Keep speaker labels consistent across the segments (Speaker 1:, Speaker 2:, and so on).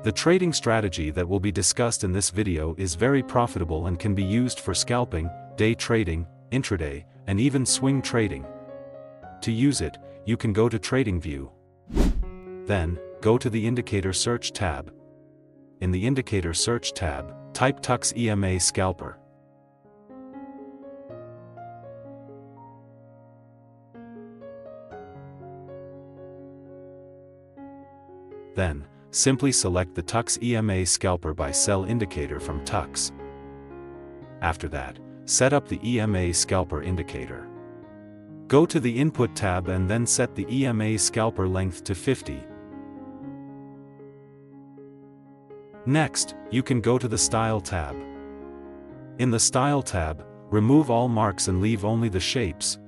Speaker 1: The trading strategy that will be discussed in this video is very profitable and can be used for scalping, day trading, intraday, and even swing trading. To use it, you can go to Tradingview. Then, go to the Indicator Search tab. In the Indicator Search tab, type TUX EMA Scalper. Then, simply select the TUX EMA Scalper buy sell indicator from TUX. After that, set up the EMA Scalper indicator. Go to the Input tab and then set the EMA Scalper length to 50. Next, you can go to the Style tab. In the Style tab, remove all marks and leave only the shapes.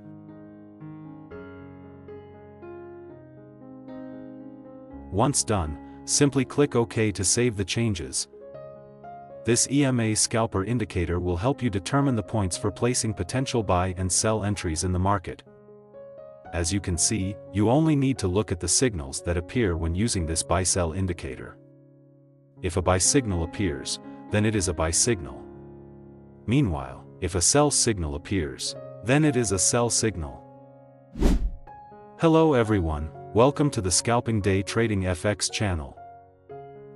Speaker 1: Once done, simply click OK to save the changes. This EMA Scalper indicator will help you determine the points for placing potential buy and sell entries in the market. As you can see, you only need to look at the signals that appear when using this buy-sell indicator. If a buy signal appears, then it is a buy signal. Meanwhile, if a sell signal appears, then it is a sell signal. Hello everyone, welcome to the Scalping Day Trading FX channel.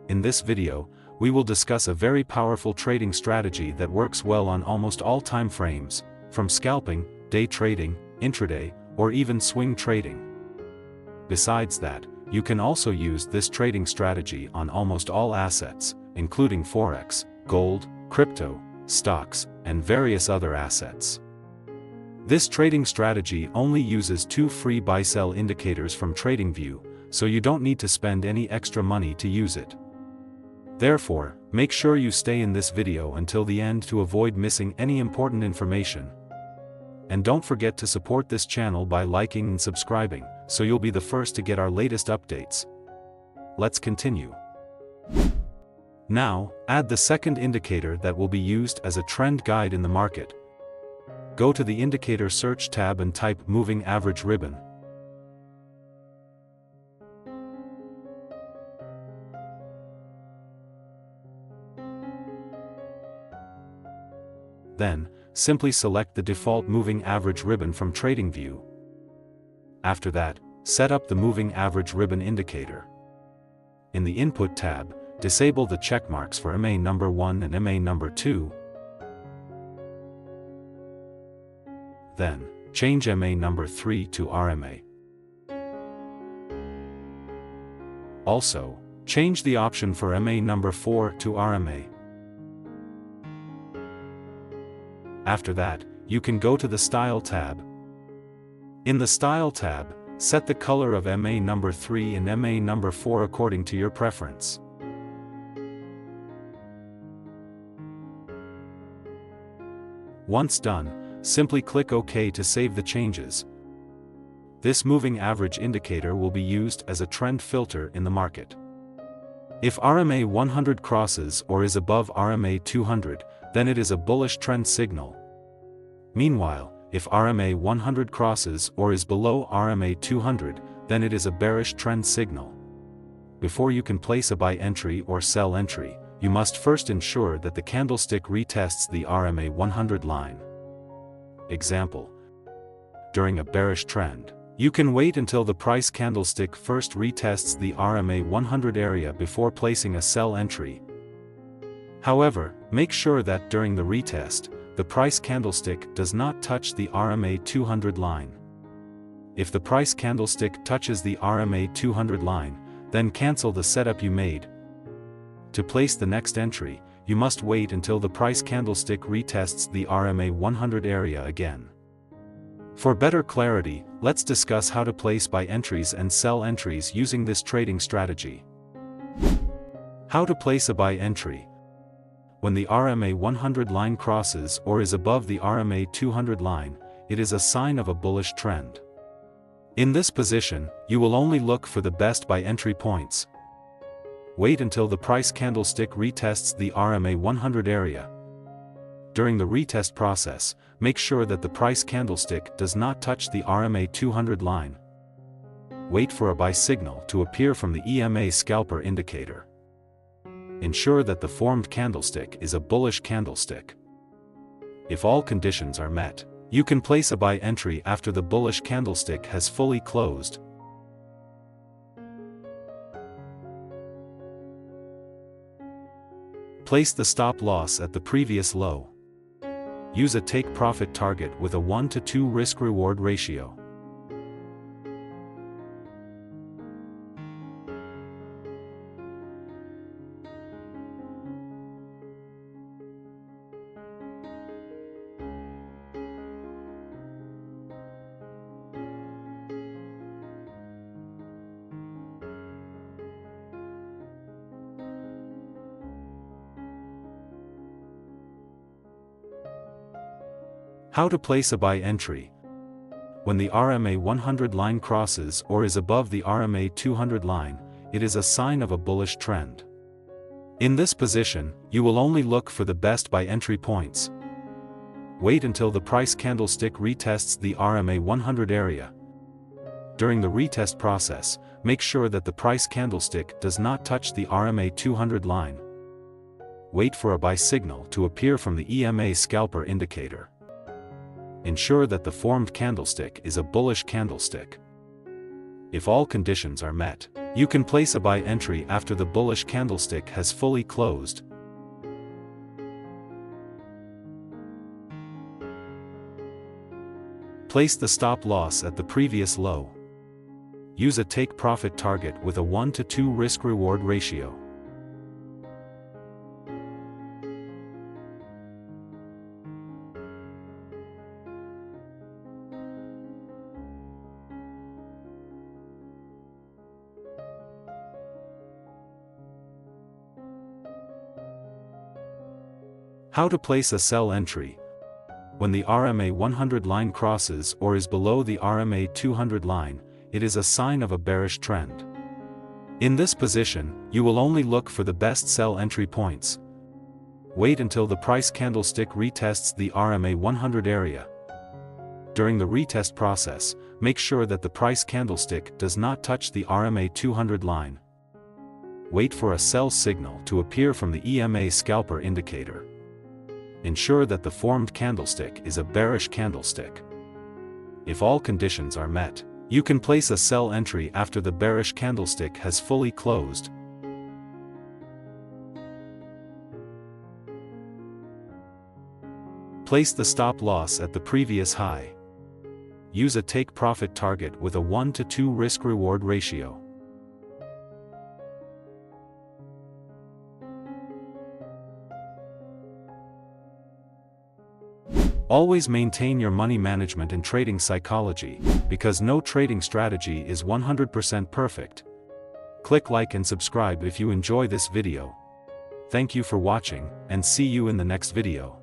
Speaker 1: In this video, we will discuss a very powerful trading strategy that works well on almost all time frames, from scalping, day trading, intraday, or even swing trading. Besides that, you can also use this trading strategy on almost all assets, including forex, gold, crypto, stocks, and various other assets. This trading strategy only uses 2 free buy-sell indicators from Tradingview, so you don't need to spend any extra money to use it. Therefore, make sure you stay in this video until the end to avoid missing any important information. And don't forget to support this channel by liking and subscribing, so you'll be the first to get our latest updates. Let's continue. Now, add the second indicator that will be used as a trend guide in the market. Go to the Indicator Search tab and type Moving Average Ribbon. Then, simply select the default Moving Average Ribbon from Tradingview. After that, set up the Moving Average Ribbon indicator. In the Input tab, disable the checkmarks for MA number 1 and MA number 2. Then, change MA number 3 to RMA. Also, change the option for MA number 4 to RMA. After that, you can go to the Style tab. In the Style tab, set the color of MA number 3 and MA number 4 according to your preference. Once done, simply click OK to save the changes. This moving average indicator will be used as a trend filter in the market. If RMA 100 crosses or is above RMA 200, then it is a bullish trend signal. Meanwhile, if RMA 100 crosses or is below RMA 200, then it is a bearish trend signal. Before you can place a buy entry or sell entry, you must first ensure that the candlestick retests the RMA 100 line. Example: during a bearish trend, you can wait until the price candlestick first retests the RMA 100 area before placing a sell entry. However, make sure that during the retest, the price candlestick does not touch the RMA 200 line. If the price candlestick touches the RMA 200 line, then cancel the setup you made. To place the next entry, you must wait until the price candlestick retests the RMA 100 area again. For better clarity, let's discuss how to place buy entries and sell entries using this trading strategy. How to place a buy entry. When the RMA 100 line crosses or is above the RMA 200 line, it is a sign of a bullish trend. In this position, you will only look for the best buy entry points. Wait until the price candlestick retests the RMA 100 area. During the retest process, make sure that the price candlestick does not touch the RMA 200 line. Wait for a buy signal to appear from the EMA Scalper indicator. Ensure that the formed candlestick is a bullish candlestick. If all conditions are met, you can place a buy entry after the bullish candlestick has fully closed. Place the stop loss at the previous low. Use a take profit target with a 1-to-2 risk-reward ratio. How to place a buy entry. When the RMA 100 line crosses or is above the RMA 200 line, it is a sign of a bullish trend. In this position, you will only look for the best buy entry points. Wait until the price candlestick retests the RMA 100 area. During the retest process, make sure that the price candlestick does not touch the RMA 200 line. Wait for a buy signal to appear from the EMA scalper indicator. Ensure that the formed candlestick is a bullish candlestick. If all conditions are met, you can place a buy entry after the bullish candlestick has fully closed. Place the stop loss at the previous low. Use a take profit target with a 1-to-2 risk-reward ratio. How to place a sell entry. When the RMA 100 line crosses or is below the RMA 200 line, it is a sign of a bearish trend. In this position, you will only look for the best sell entry points. Wait until the price candlestick retests the RMA 100 area. During the retest process, make sure that the price candlestick does not touch the RMA 200 line. Wait for a sell signal to appear from the EMA scalper indicator. Ensure that the formed candlestick is a bearish candlestick. If all conditions are met, you can place a sell entry after the bearish candlestick has fully closed. Place the stop loss at the previous high. Use a take profit target with a 1-to-2 risk-reward ratio. Always maintain your money management and trading psychology, because no trading strategy is 100% perfect. Click like and subscribe if you enjoy this video. Thank you for watching, and see you in the next video.